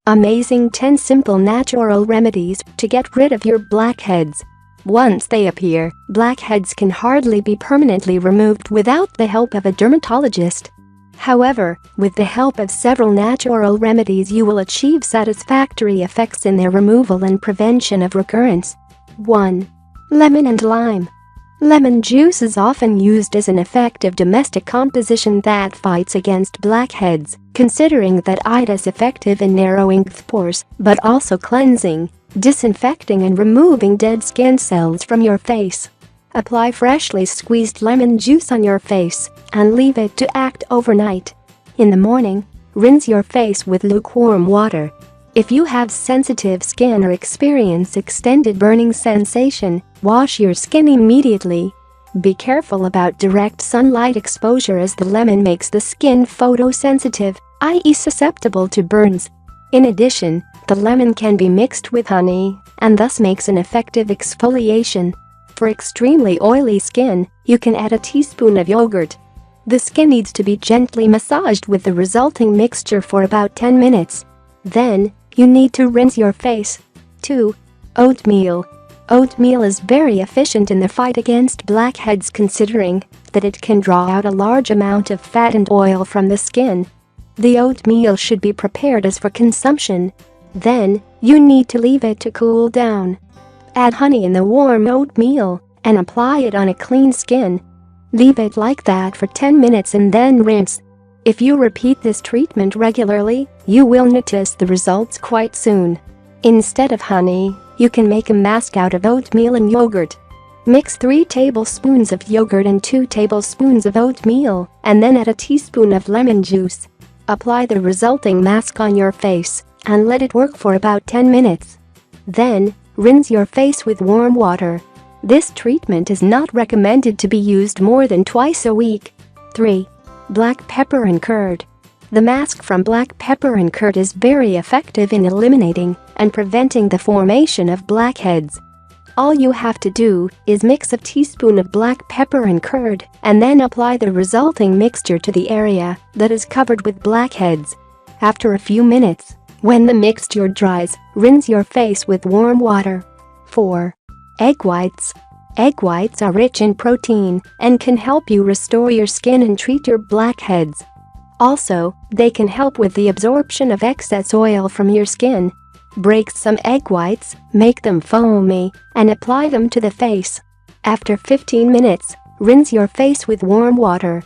Amazing 10 simple natural remedies to get rid of your blackheads. Once they appear, blackheads can hardly be permanently removed without the help of a dermatologist. However, with the help of several natural remedies you will achieve satisfactory effects in their removal and prevention of recurrence. 1. Lemon and lime. Lemon juice is often used as an effective domestic composition that fights against blackheads, considering that it is effective in narrowing the pores, but also cleansing, disinfecting and removing dead skin cells from your face. Apply freshly squeezed lemon juice on your face and leave it to act overnight. In the morning, rinse your face with lukewarm water. If you have sensitive skin or experience extended burning sensation, wash your skin immediately. Be careful about direct sunlight exposure as the lemon makes the skin photosensitive, i.e. susceptible to burns. In addition, the lemon can be mixed with honey and thus makes an effective exfoliation. For extremely oily skin, you can add a teaspoon of yogurt. The skin needs to be gently massaged with the resulting mixture for about 10 minutes. Then, you need to rinse your face. 2. Oatmeal. Oatmeal is very efficient in the fight against blackheads considering that it can draw out a large amount of fat and oil from the skin. The oatmeal should be prepared as for consumption. Then, you need to leave it to cool down. Add honey in the warm oatmeal and apply it on a clean skin. Leave it like that for 10 minutes and then rinse. If you repeat this treatment regularly, you will notice the results quite soon. Instead of honey, you can make a mask out of oatmeal and yogurt. Mix 3 tablespoons of yogurt and 2 tablespoons of oatmeal, and then add a teaspoon of lemon juice. Apply the resulting mask on your face and let it work for about 10 minutes. Then, rinse your face with warm water. This treatment is not recommended to be used more than twice a week. 3. Black pepper and curd. The mask from black pepper and curd is very effective in eliminating and preventing the formation of blackheads. All you have to do is mix a teaspoon of black pepper and curd and then apply the resulting mixture to the area that is covered with blackheads. After a few minutes, when the mixture dries, rinse your face with warm water. 4. Egg whites. Egg whites are rich in protein and can help you restore your skin and treat your blackheads. Also, they can help with the absorption of excess oil from your skin. Break some egg whites, make them foamy, and apply them to the face. After 15 minutes, rinse your face with warm water.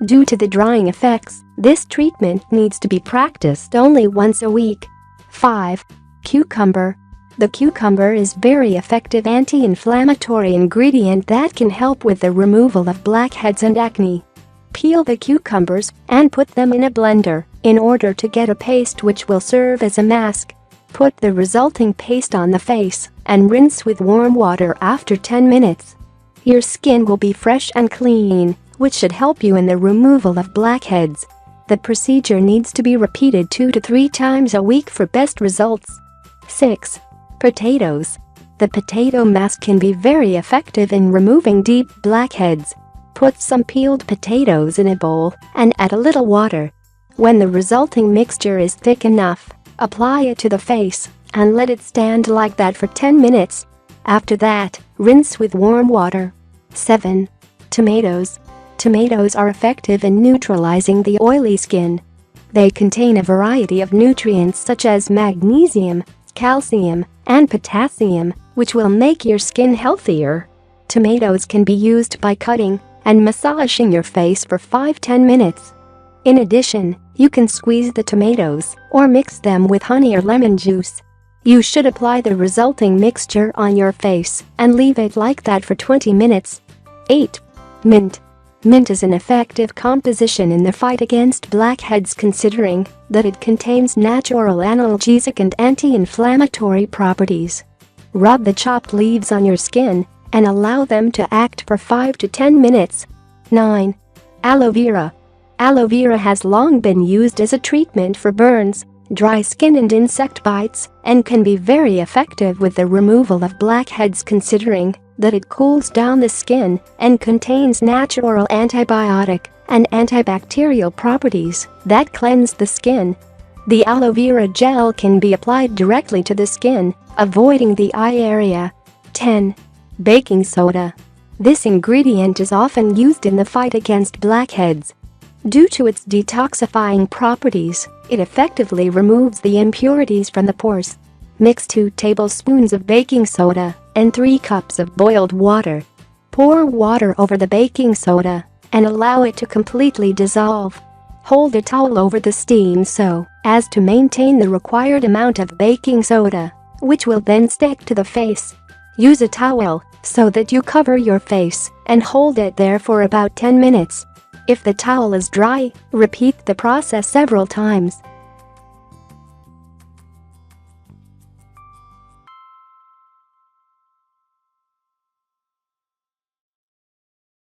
Due to the drying effects, this treatment needs to be practiced only once a week. 5. Cucumber. The cucumber is very effective anti-inflammatory ingredient that can help with the removal of blackheads and acne. Peel the cucumbers and put them in a blender in order to get a paste which will serve as a mask. Put the resulting paste on the face and rinse with warm water after 10 minutes. Your skin will be fresh and clean, which should help you in the removal of blackheads. The procedure needs to be repeated 2 to 3 times a week for best results. 6. Potatoes. The potato mask can be very effective in removing deep blackheads. Put some peeled potatoes in a bowl and add a little water. When the resulting mixture is thick enough, apply it to the face and let it stand like that for 10 minutes. After that, rinse with warm water. 7. Tomatoes. Tomatoes are effective in neutralizing the oily skin. They contain a variety of nutrients such as magnesium, calcium, and potassium, which will make your skin healthier. Tomatoes can be used by cutting and massaging your face for 5-10 minutes. In addition, you can squeeze the tomatoes or mix them with honey or lemon juice. You should apply the resulting mixture on your face and leave it like that for 20 minutes. 8. Mint. Mint is an effective composition in the fight against blackheads considering that it contains natural analgesic and anti-inflammatory properties. Rub the chopped leaves on your skin and allow them to act for 5 to 10 minutes. 9. Aloe vera. Aloe vera has long been used as a treatment for burns, dry skin and insect bites, and can be very effective with the removal of blackheads considering that it cools down the skin and contains natural antibiotic and antibacterial properties that cleanse the skin. The aloe vera gel can be applied directly to the skin, avoiding the eye area. 10. Baking soda. This ingredient is often used in the fight against blackheads. Due to its detoxifying properties, it effectively removes the impurities from the pores. Mix 2 tablespoons of baking soda and 3 cups of boiled water. Pour water over the baking soda and allow it to completely dissolve. Hold a towel over the steam so as to maintain the required amount of baking soda, which will then stick to the face. Use a towel so that you cover your face and hold it there for about 10 minutes. If the towel is dry, repeat the process several times.